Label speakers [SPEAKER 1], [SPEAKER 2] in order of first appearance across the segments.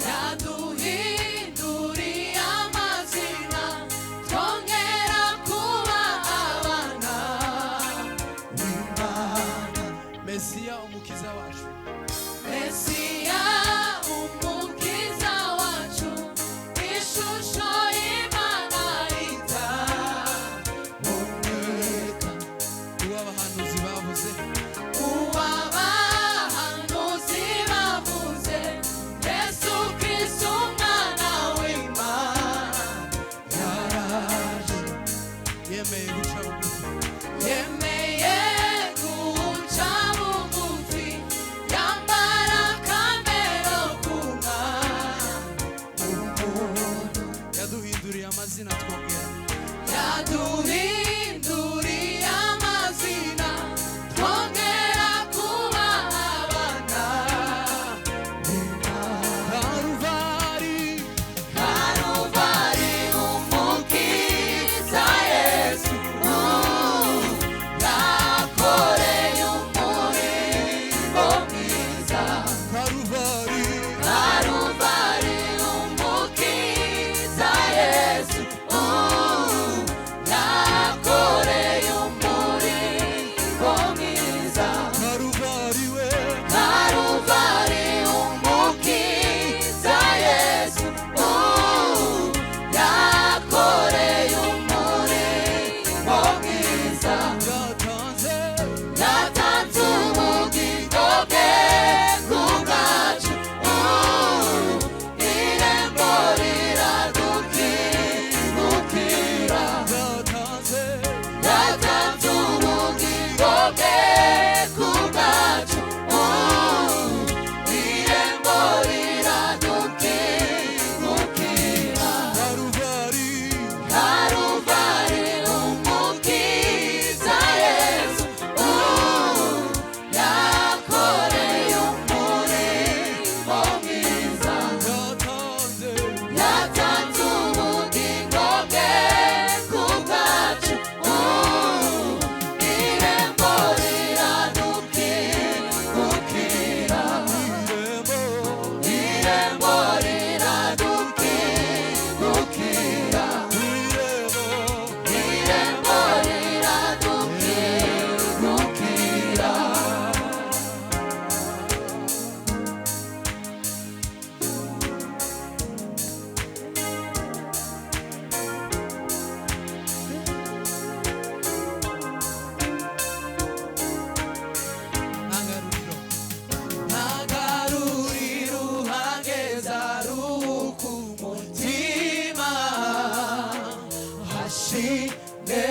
[SPEAKER 1] yaduhinduriye amazina yaduhinduriye amazina twongera
[SPEAKER 2] yaduhinduriye amazina twongera kuba abana
[SPEAKER 1] Karuvari
[SPEAKER 2] Karuvari umukiza Yesu yakoreye umurimo mwiza
[SPEAKER 1] Karuvari
[SPEAKER 2] Karuvari umukiza Yesu yakoreye umurimo mwiza
[SPEAKER 1] Karuvari we
[SPEAKER 2] Karuvari umukiza Yesu yakoreye umurimo mwiza
[SPEAKER 1] yatanze
[SPEAKER 2] yatanze ubugingo bwe ku bwacu irembo riradukingukira
[SPEAKER 1] yatanze
[SPEAKER 2] yatanze ubugingo bwe ku bwacu irembo riradukingukira
[SPEAKER 1] Karuvari
[SPEAKER 2] Karuvari umukiza Yesu yakoreye umurimo mwiza
[SPEAKER 1] yatanze
[SPEAKER 2] yatanze ubugingo bwe ku bwacu irembo riradukingukira irembo riradukingukira irembo riradukingukira
[SPEAKER 1] ntangaruriro
[SPEAKER 2] ntagarurira uhageza ruhuka umutima hashimwe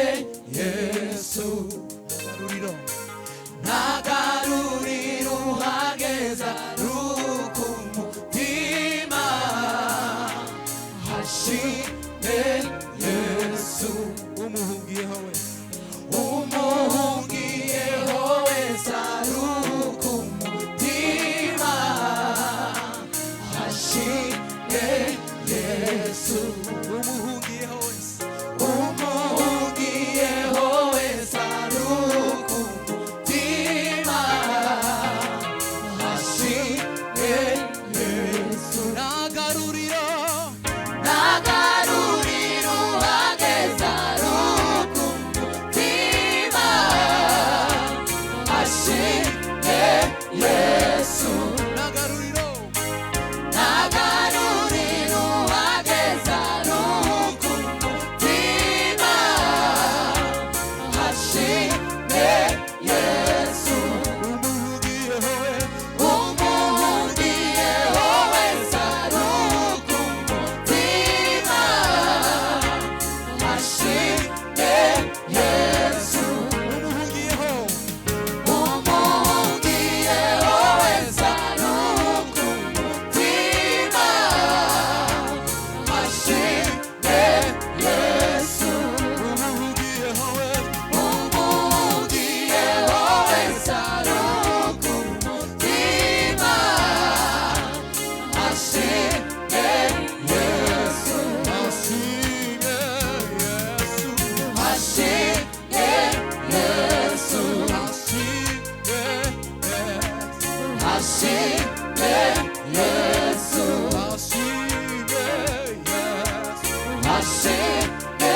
[SPEAKER 2] Yesu
[SPEAKER 1] ntangaruriro
[SPEAKER 2] ntagarurira uhageza ruhuka umutima hashimwe Yesu
[SPEAKER 1] umuhungiyeho wese
[SPEAKER 2] umuhungiyeho wese aruhuka umutima hashimwe Yesu
[SPEAKER 1] umuhungiyeho wese
[SPEAKER 2] umuhungiyeho wese aruhuka umutima hashimwe Yesu
[SPEAKER 1] ntangaruriro
[SPEAKER 2] ntagarurira uhageza aruhuka umutima hashimwe Yesu
[SPEAKER 1] ntangaruriro
[SPEAKER 2] ntagarurira uhageza aruhuka umutima hashimwe Yesu
[SPEAKER 1] umuhungiyeho we
[SPEAKER 2] umuhungiyeho wese aruhuka umutima hashimwe Yesu
[SPEAKER 1] umuhungiyeho
[SPEAKER 2] umuhungiyeho wese aruhuka umutima hashimwe Yesu
[SPEAKER 1] umuhungiyeho we
[SPEAKER 2] umuhungiyeho wese aruhuka umutima hashimwe Yesu
[SPEAKER 1] ashimwe Yesu
[SPEAKER 2] hashimwe Yesu
[SPEAKER 1] ashimwe Yesu
[SPEAKER 2] hashimwe Yesu
[SPEAKER 1] ashimwe Yesu
[SPEAKER 2] hashimwe